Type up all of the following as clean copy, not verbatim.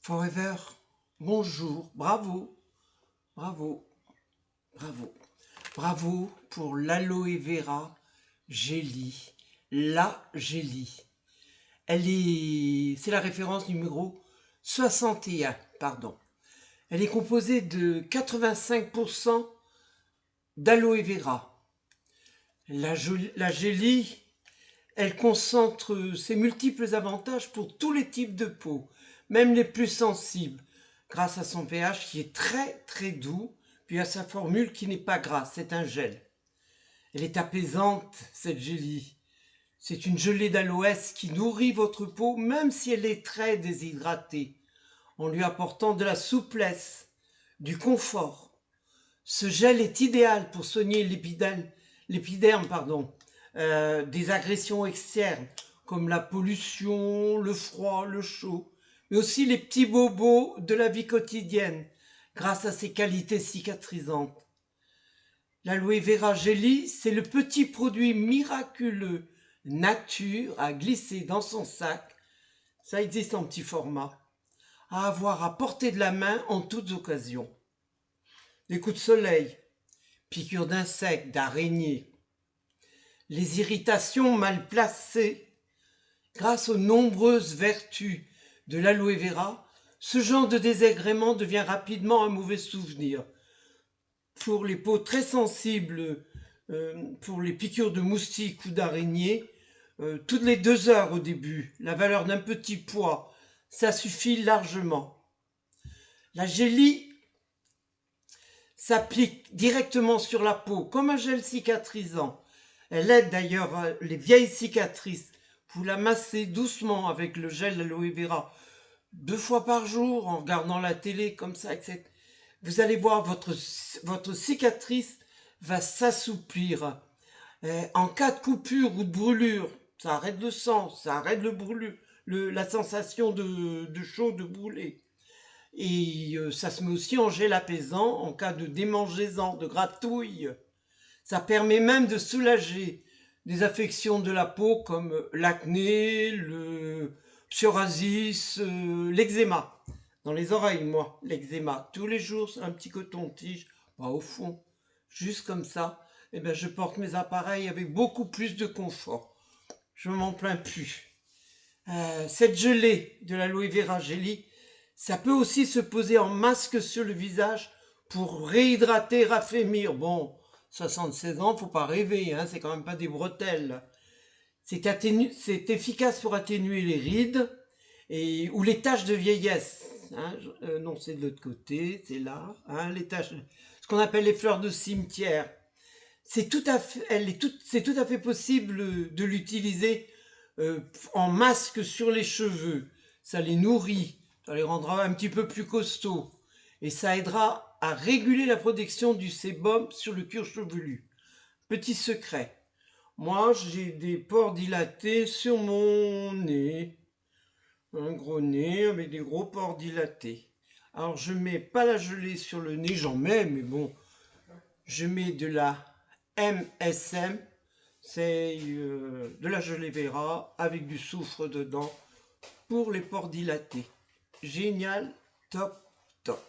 Forever, bonjour, bravo, bravo, bravo, bravo pour l'aloe vera jelly, la jelly. C'est la référence numéro 61, pardon. Elle est composée de 85% d'aloe vera. La jelly, elle concentre ses multiples avantages pour tous les types de peau, même les plus sensibles, grâce à son pH qui est très très doux, puis à sa formule qui n'est pas grasse, c'est un gel. Elle est apaisante, cette jelly. C'est une gelée d'aloès qui nourrit votre peau, même si elle est très déshydratée, en lui apportant de la souplesse, du confort. Ce gel est idéal pour soigner l'épiderme, des agressions externes, comme la pollution, le froid, le chaud, mais aussi les petits bobos de la vie quotidienne, grâce à ses qualités cicatrisantes. L'aloe vera jelly, c'est le petit produit miraculeux nature à glisser dans son sac, ça existe en petit format, à avoir à portée de la main en toutes occasions. Les coups de soleil, piqûres d'insectes, d'araignées, les irritations mal placées. Grâce aux nombreuses vertus de l'aloe vera, ce genre de désagrément devient rapidement un mauvais souvenir. Pour les peaux très sensibles, pour les piqûres de moustiques ou d'araignées, toutes les 2 heures au début, la valeur d'un petit pois, ça suffit largement. La jelly s'applique directement sur la peau comme un gel cicatrisant. Elle aide d'ailleurs les vieilles cicatrices. Vous la massez doucement avec le gel d'aloe vera 2 fois par jour en regardant la télé comme ça, etc. Vous allez voir, votre cicatrice va s'assouplir. En cas de coupure ou de brûlure, ça arrête le sang, ça arrête la sensation de chaud, de brûler. Et ça se met aussi en gel apaisant en cas de démangeaisant, de gratouille. Ça permet même de soulager des affections de la peau comme l'acné, le psoriasis, l'eczéma. Dans les oreilles, moi, l'eczéma. Tous les jours, un petit coton-tige, pas au fond, juste comme ça. Eh bien, je porte mes appareils avec beaucoup plus de confort. Je ne m'en plains plus. Cette gelée de l'aloe vera jelly, ça peut aussi se poser en masque sur le visage pour réhydrater, raffermir. Bon, 76 ans, faut pas rêver, hein, c'est quand même pas des bretelles. C'est efficace pour atténuer les rides ou les taches de vieillesse. Hein, non, c'est de l'autre côté, c'est là. Hein, ce qu'on appelle les fleurs de cimetière. C'est tout à fait possible de l'utiliser en masque sur les cheveux. Ça les nourrit, ça les rendra un petit peu plus costauds. Et ça aidera à réguler la production du sébum sur le cuir chevelu. Petit secret, moi j'ai des pores dilatés sur mon nez. Un gros nez avec des gros pores dilatés. Alors je mets pas la gelée sur le nez, j'en mets, mais bon, je mets de la MSM, c'est de la gelée vera avec du soufre dedans pour les pores dilatés. Génial, top, top.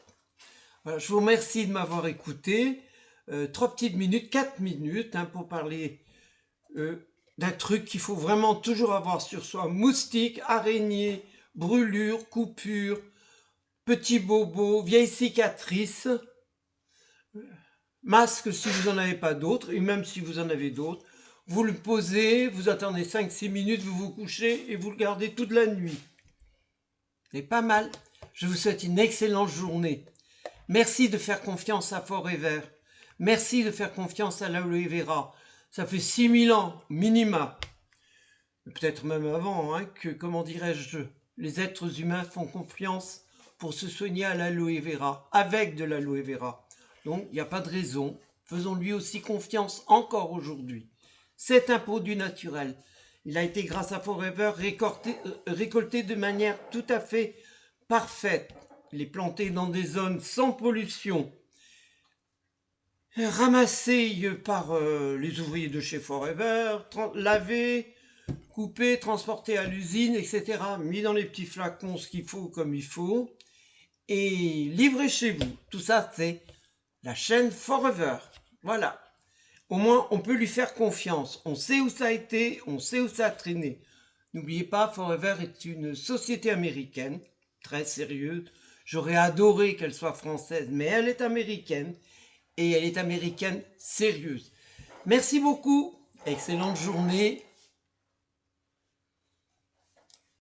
Voilà, je vous remercie de m'avoir écouté. 3 petites minutes, 4 minutes hein, pour parler d'un truc qu'il faut vraiment toujours avoir sur soi. Moustiques, araignées, brûlures, coupures, petits bobos, vieilles cicatrices. Masque si vous n'en avez pas d'autres, et même si vous en avez d'autres, vous le posez, vous attendez 5-6 minutes, vous vous couchez et vous le gardez toute la nuit. C'est pas mal. Je vous souhaite une excellente journée. Merci de faire confiance à Forever. Merci de faire confiance à l'aloe vera. Ça fait 6000 ans, minima. Peut-être même avant, hein, que, comment dirais-je, les êtres humains font confiance pour se soigner à l'aloe vera, avec de l'aloe vera. Donc, il n'y a pas de raison. Faisons-lui aussi confiance encore aujourd'hui. C'est un produit naturel. Il a été, grâce à Forever, récolté de manière tout à fait parfaite. Il est planté dans des zones sans pollution. Ramassé par les ouvriers de chez Forever, lavé, coupé, transporté à l'usine, etc. Mis dans les petits flacons, ce qu'il faut comme il faut. et livré chez vous. Tout ça, c'est la chaîne Forever. Voilà. Au moins, on peut lui faire confiance. On sait où ça a été, on sait où ça a traîné. N'oubliez pas, Forever est une société américaine, très sérieuse. J'aurais adoré qu'elle soit française, mais elle est américaine. Et elle est américaine sérieuse. Merci beaucoup. Excellente journée.